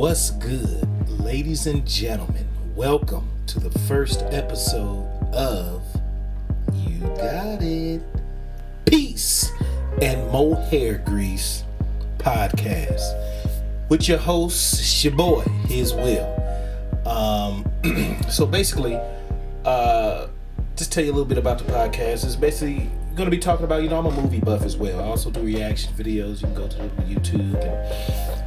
What's good, ladies and gentlemen? Welcome to the first episode of You Got It, Peace and Mo Hair Grease podcast with your host, it's your boy, HizWill. So basically, just tell you a little bit about the podcast. It's basically going to be talking about, I'm a movie buff as well. I also do reaction videos. You can go to YouTube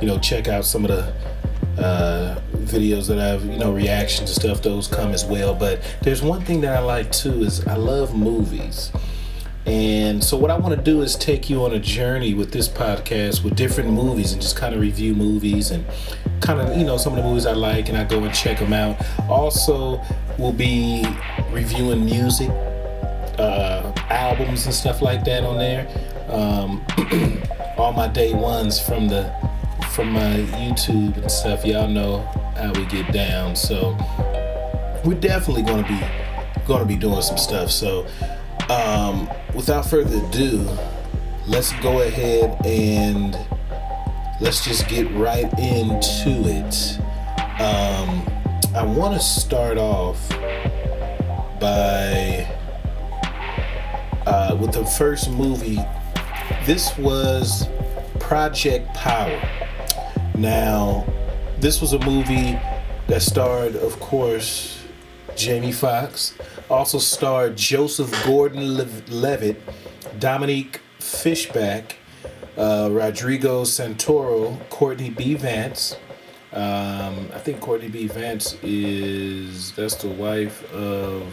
and, check out some of the videos that I've, reactions and stuff. Those come as well. But there's one thing that I like too is I love movies. And so what I want to do is take you on a journey with this podcast with different movies and just kind of review movies and kind of, some of the movies I like and I go and check them out. Also, we'll be reviewing music, albums and stuff like that on there. All my day ones from my YouTube and stuff. Y'all know how we get down. So we're definitely going to be doing some stuff. So without further ado, let's go ahead and let's just get right into it. I want to start off by with the first movie. This was Project Power. Now, this was a movie that starred, of course, Jamie Foxx. Also starred Joseph Gordon-Levitt, Dominique Fishback, Rodrigo Santoro, Courtney B. Vance. I think Courtney B. Vance that's the wife of,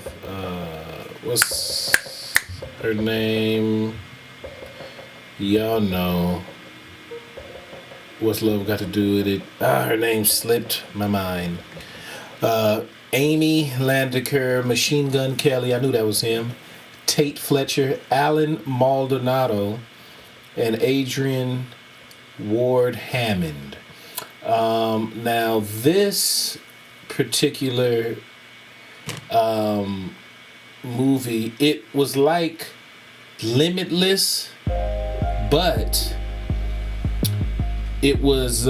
what's her name? Y'all know. What's love got to do with it? Her name slipped my mind. Amy Landecker, Machine Gun Kelly, I knew that was him. Tate Fletcher, Alan Maldonado, and Adrian Ward Hammond. Now this particular movie, it was like Limitless, but it was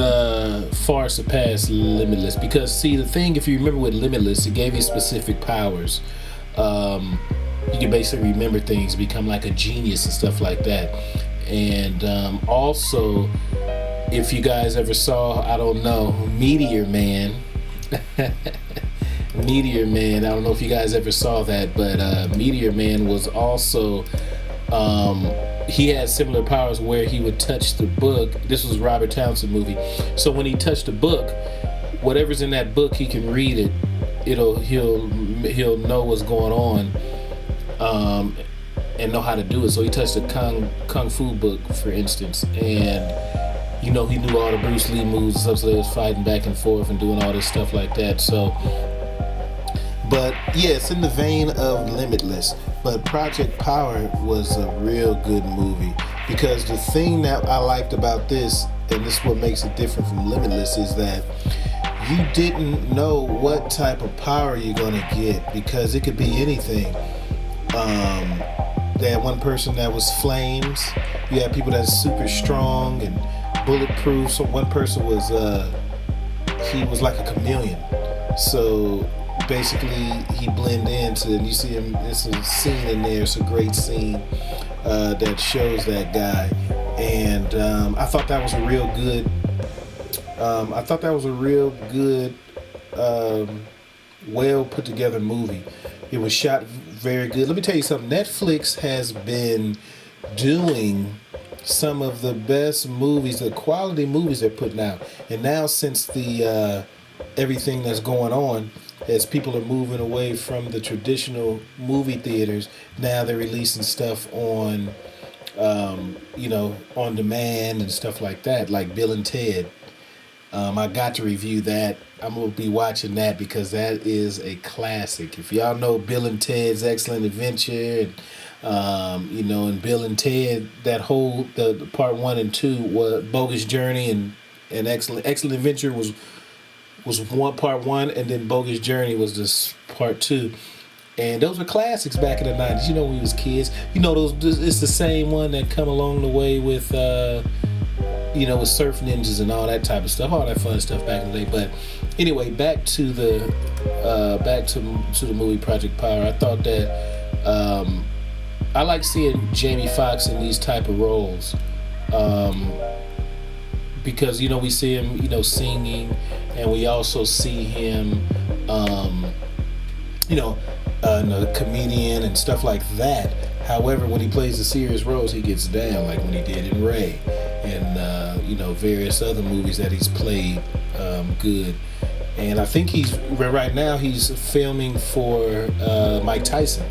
far surpassed Limitless, because see, the thing, if you remember with Limitless, it gave you specific powers. You can basically remember things, become like a genius and stuff like that. And also, if you guys ever saw, I don't know, Meteor Man. Meteor Man, I don't know if you guys ever saw that, but Meteor Man was also he had similar powers where he would touch the book. This was a Robert Townsend movie. So when he touched the book, whatever's in that book, he can read it. He'll know what's going on, and know how to do it. So he touched a kung fu book, for instance, and he knew all the Bruce Lee moves and stuff. So they was fighting back and forth and doing all this stuff like that. So, but yeah, it's in the vein of Limitless. But Project Power was a real good movie, because the thing that I liked about this, and this is what makes it different from Limitless, is that you didn't know what type of power you're going to get, because it could be anything. They had one person that was flames. You had people that's super strong and bulletproof. So one person was he was like a chameleon. So basically he blend into, and you see him, it's a scene in there, it's a great scene that shows that guy. And I thought that was a real good well put together movie. It was shot very good. Let me tell you something, Netflix has been doing some of the best movies, the quality movies they're putting out. And now, since the everything that's going on, as people are moving away from the traditional movie theaters, now they're releasing stuff on, on demand and stuff like that, like Bill and Ted. I got to review that. I'm going to be watching that because that is a classic. If y'all know Bill and Ted's Excellent Adventure, and Bill and Ted, that whole, the part 1 and 2 was Bogus Journey and Excellent Adventure was part 1, and then Bogus Journey was this part 2. And those were classics back in the 90s, when we was kids. It's the same one that come along the way with, with surf ninjas and all that type of stuff, all that fun stuff back in the day. But anyway, back to the movie Project Power. I thought that I like seeing Jamie Foxx in these type of roles, because we see him singing, and we also see him a comedian and stuff like that. However, when he plays the serious roles, he gets down, like when he did in Ray, and various other movies that he's played good. And I think right now he's filming for Mike Tyson.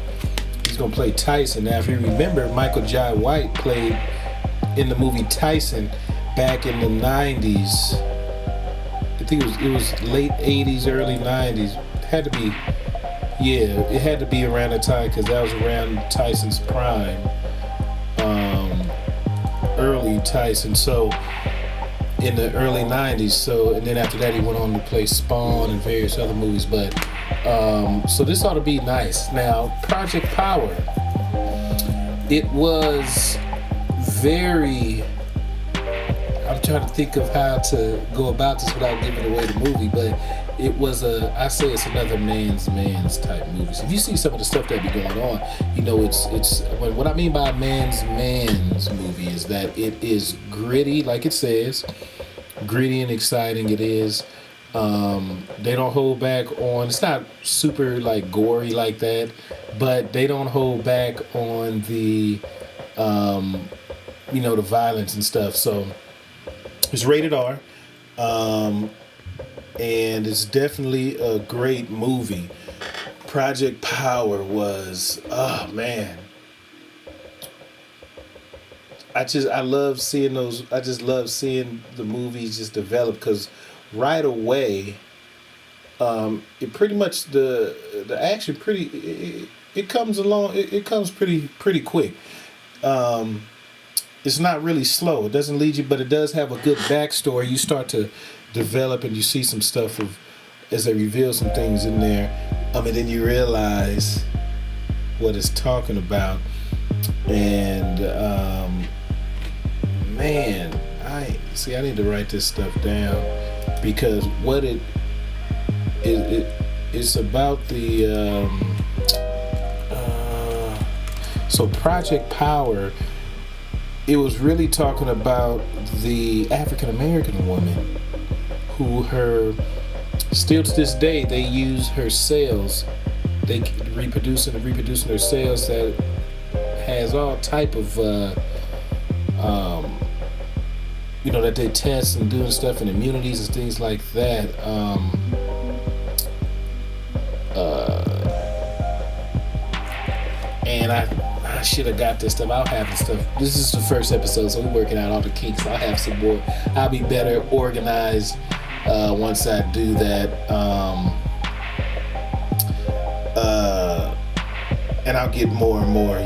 He's gonna play Tyson. Now, if you remember, Michael Jai White played in the movie Tyson back in the 90s. I think it was late 80s, early 90s. It had to be around the time, because that was around Tyson's prime, early Tyson. So in the early 90s. So, and then after that he went on to play Spawn and various other movies. But so this ought to be nice. Now, Project Power, it was very, I'm trying to think of how to go about this without giving away the movie, but it was I say it's another man's type movie. So if you see some of the stuff that be going on, it's what I mean by man's movie is that it is gritty, like it says, gritty and exciting. It is. They don't hold back on. It's not super like gory like that, but they don't hold back on the, the violence and stuff. So it's rated R. And it's definitely a great movie. Project Power was, oh man. I love seeing those. I just love seeing the movies just develop, because right away, it pretty much the action it comes along. It comes pretty quick. It's not really slow. It doesn't lead you, but it does have a good backstory. You start to develop, and you see some stuff as they reveal some things in there. And then you realize what it's talking about. And man, I need to write this stuff down, because what it's about the so Project Power, it was really talking about the African American woman who still to this day they use her cells. They reproducing her cells that has all type of that they test and doing stuff and immunities and things like that. And I should have got this stuff. I'll have this stuff. This is the first episode, so we're working out all the kinks. I'll have some more. I'll be better organized once I do that. And I'll get more and more,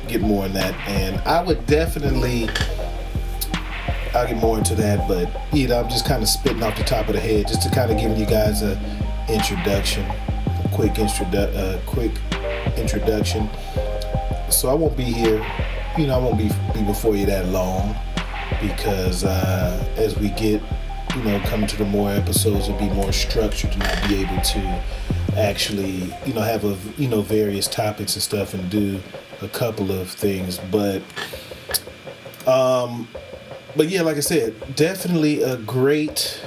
get more in that. And I would definitely, I'll get more into that, but I'm just kind of spitting off the top of the head, just to kind of give you guys a quick introduction. So I won't be here, I won't be before you that long, because as we get, coming to the more episodes, it'll be more structured, and I'll be able to actually, have various topics and stuff, and do a couple of things. But yeah, like I said, definitely a great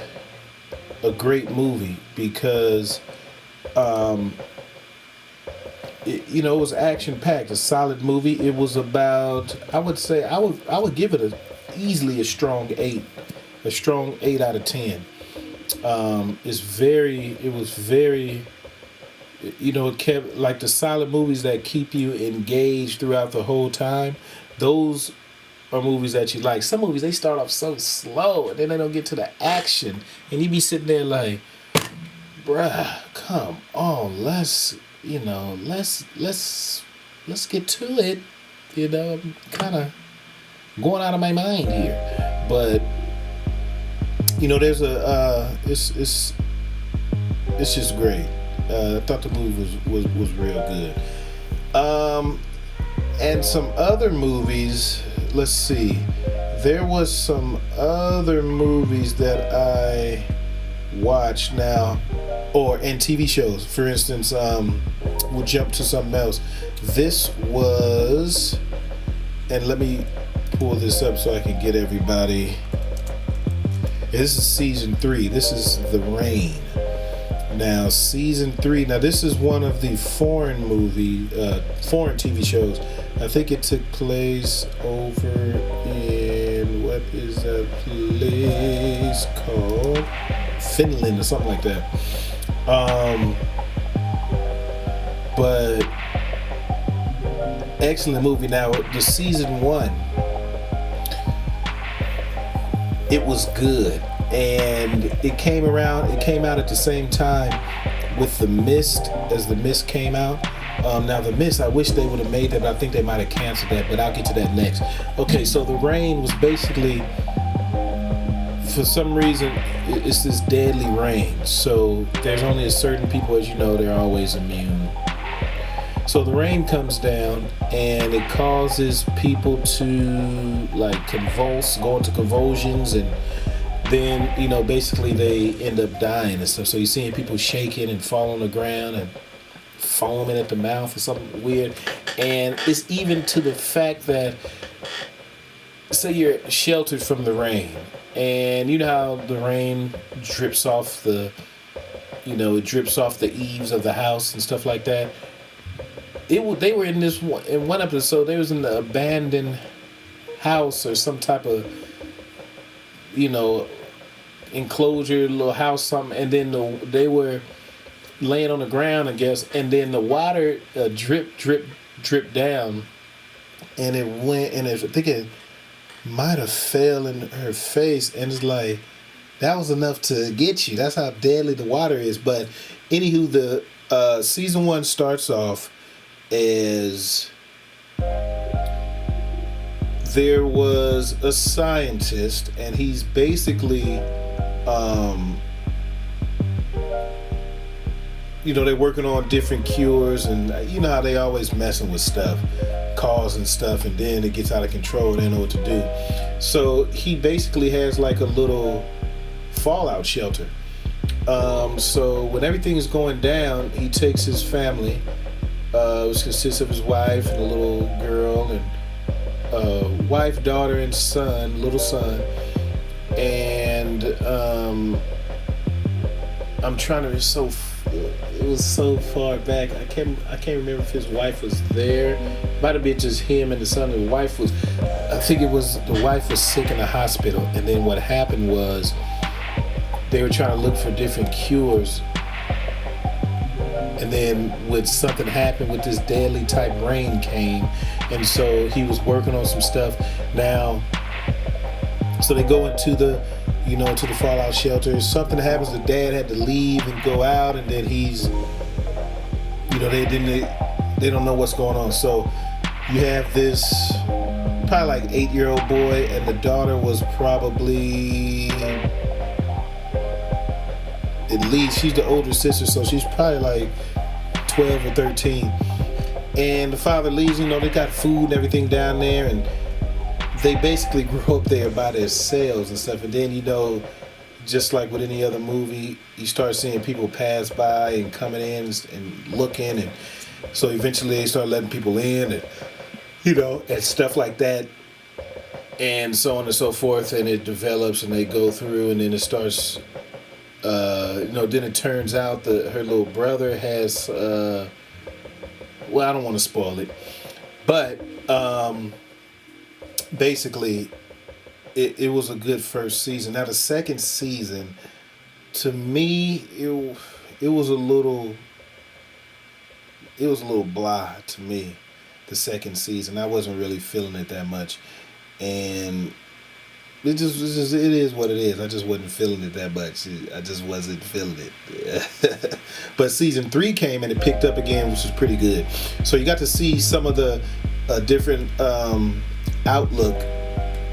movie, because it was action packed, a solid movie. It was about, I would say, I would give it easily a strong 8 out of 10. It was very, it kept, like, the solid movies that keep you engaged throughout the whole time. Those are movies that you like. Some movies, they start off so slow, and then they don't get to the action, and you be sitting there like, bruh, come on, let's get to it. I'm kind of going out of my mind here, but there's it's just great. I thought the movie was real good. And some other movies let's see. There was some other movies that I watched now, and TV shows. For instance, we'll jump to something else. This was, and let me pull this up so I can get everybody. This is season 3. This is The Rain. Now, season 3. Now, this is one of the foreign TV shows. I think it took place over in, what is that place called? Finland or something like that. But excellent movie. Now, the season 1, it was good, and it came out at the same time with The Mist, as The Mist came out. Now, The Mist, I wish they would have made that, but I think they might have canceled that, but I'll get to that next. Okay, so The Rain was basically, for some reason, it's this deadly rain. So there's only a certain people, as you know, they're always immune. So the rain comes down and it causes people to like convulse, go into convulsions, and then, you know, basically they end up dying and stuff. So you're seeing people shaking and fall on the ground and foaming at the mouth or something weird. And it's even to the fact that, say you're sheltered from the rain, and you know how the rain drips off it drips off the eaves of the house and stuff like that. They were in one episode, they was in the abandoned house or some type of, enclosure, little house, something, and then they were laying on the ground, I guess, and then the water drip down, and it went, and I think it might have fell in her face, and it's like, that was enough to get you. That's how deadly the water is. But anywho, the season 1 starts off as there was a scientist, and he's basically they're working on different cures, and you know how they always messing with stuff, causing stuff, and then it gets out of control, they know what to do. So he basically has like a little fallout shelter. So when everything is going down, he takes his family, which consists of his wife and a little girl, and wife, daughter, and little son, and I'm trying to. It was so far back. I can't remember if his wife was there. Might have been just him and the son. The wife was. I think it was the wife was sick in the hospital, and then what happened was they were trying to look for different cures. And then something happened with this deadly type rain came, and so he was working on some stuff. Now, so they go into the fallout shelter. Something happens. The dad had to leave and go out, and then he's, they don't know what's going on. So you have this probably like 8-year-old boy, and the daughter was probably, at least, she's the older sister, so she's probably like 12 or 13. And the father leaves, they got food and everything down there, and they basically grew up there by themselves and stuff. And then, just like with any other movie, you start seeing people pass by and coming in and looking, and so eventually they start letting people in, and and stuff like that, and so on and so forth, and it develops, and they go through, and then it starts. Then it turns out that her little brother has, I don't want to spoil it, but basically, it was a good first season. Now the second season, to me, it was a little blah to me. The second season, I wasn't really feeling it that much, and it is what it is. I just wasn't feeling it that much. I just wasn't feeling it. But season 3 came and it picked up again, which was pretty good. So you got to see some of the different outlook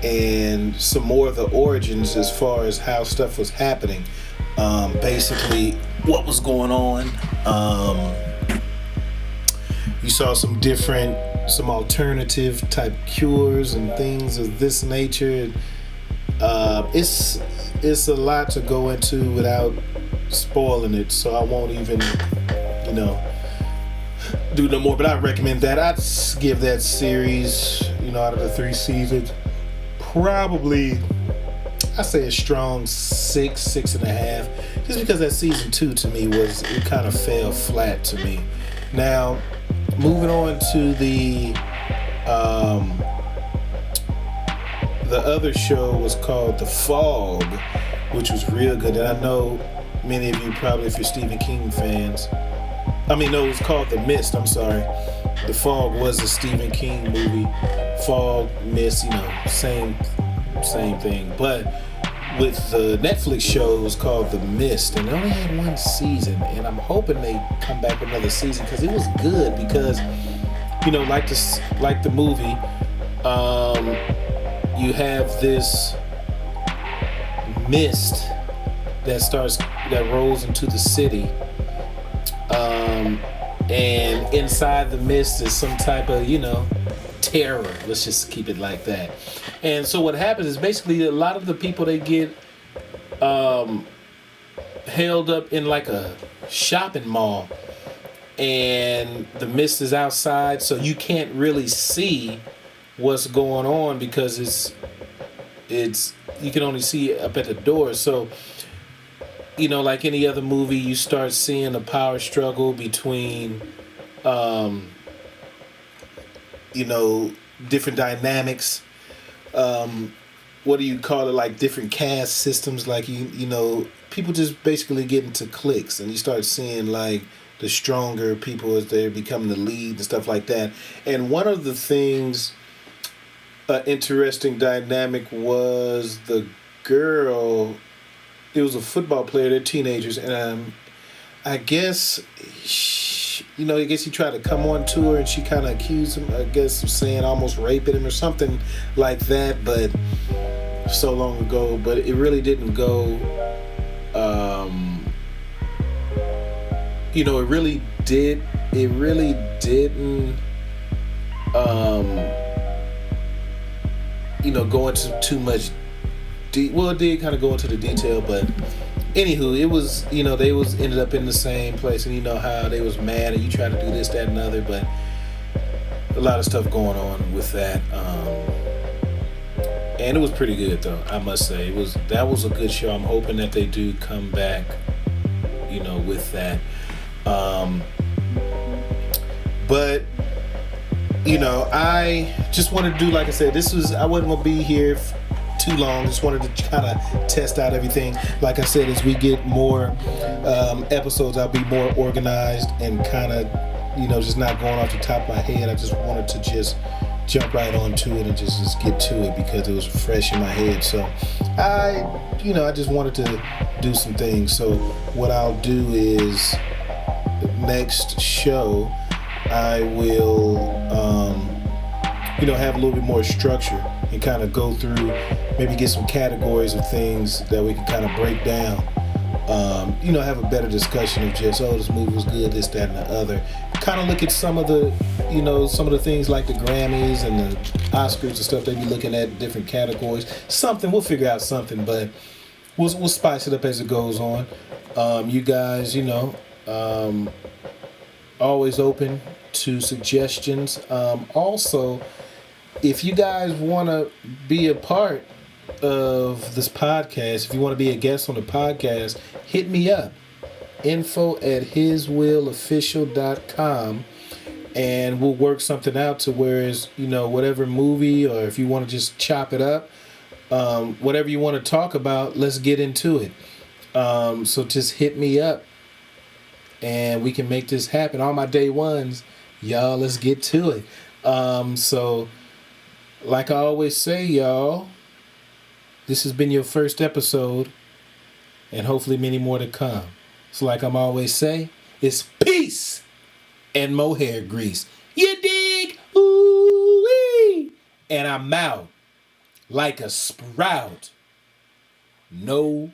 and some more of the origins as far as how stuff was happening. Basically, what was going on. You saw some different some alternative type cures and things of this nature. It's a lot to go into without spoiling it, so I won't even, do no more. But I recommend that. I'd give that series, out of the 3 seasons, probably I say a strong 6.5, just because that season 2 to me it kind of fell flat to me. Now, moving on to the other show was called The Fog, which was real good. And I know many of you probably, if you're Stephen King fans, no, it was called The Mist. I'm sorry. The Fog was a Stephen King movie. Fog, Mist, same thing. But with the Netflix show, it was called The Mist, and it only had 1 season. And I'm hoping they come back with another season because it was good. Because, like the movie, you have this mist that rolls into the city. And inside the mist is some type of, terror. Let's just keep it like that. And so what happens is basically a lot of the people, they get held up in like a shopping mall, and the mist is outside, so you can't really see what's going on because it's you can only see up at the door. So like any other movie, you start seeing a power struggle between different dynamics. What do you call it? Like different caste systems. Like people just basically get into cliques, and you start seeing like the stronger people as they're becoming the lead and stuff like that. And one of the things, interesting dynamic, was the girl. It was a football player. They're teenagers, and I guess he tried to come on to her, and she kind of accused him, I guess, of saying almost raping him or something like that. But so long ago, but it really didn't go. It really did. It really didn't. Go into too much. Well, it did kind of go into the detail, but anywho, it was, they ended up in the same place, and how they was mad, and you try to do this, that, and other, but a lot of stuff going on with that. And it was pretty good, though, I must say. That was a good show. I'm hoping that they do come back, with that. But I just wanted to do, like I said, I wasn't gonna be here too long. Just wanted to kind of test out everything. Like I said, as we get more episodes, I'll be more organized and kind of, just not going off the top of my head. I just wanted to just jump right onto it and just get to it because it was fresh in my head. So I just wanted to do some things. So what I'll do is next show I will have a little bit more structure and kind of go through, maybe get some categories of things that we can kind of break down. Have a better discussion of just, this movie was good, this, that, and the other. Kind of look at some of the, some of the things like the Grammys and the Oscars and stuff. They be looking at different categories. We'll figure out something, but we'll spice it up as it goes on. You guys, always open to suggestions. Also, if you guys want to be a part of this podcast, if you want to be a guest on the podcast, hit me up. info@HizWillOfficial.com, and we'll work something out to whereas, whatever movie, or if you want to just chop it up, whatever you want to talk about, let's get into it. So just hit me up and we can make this happen. All my day ones, y'all, let's get to it. So like I always say, y'all, this has been your first episode, and hopefully many more to come. So like I'm always say, it's peace and more hair grease. You dig? Ooh-wee. And I'm out like a sprout. No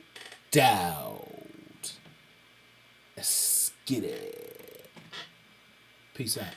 doubt. Let's get it. Peace out.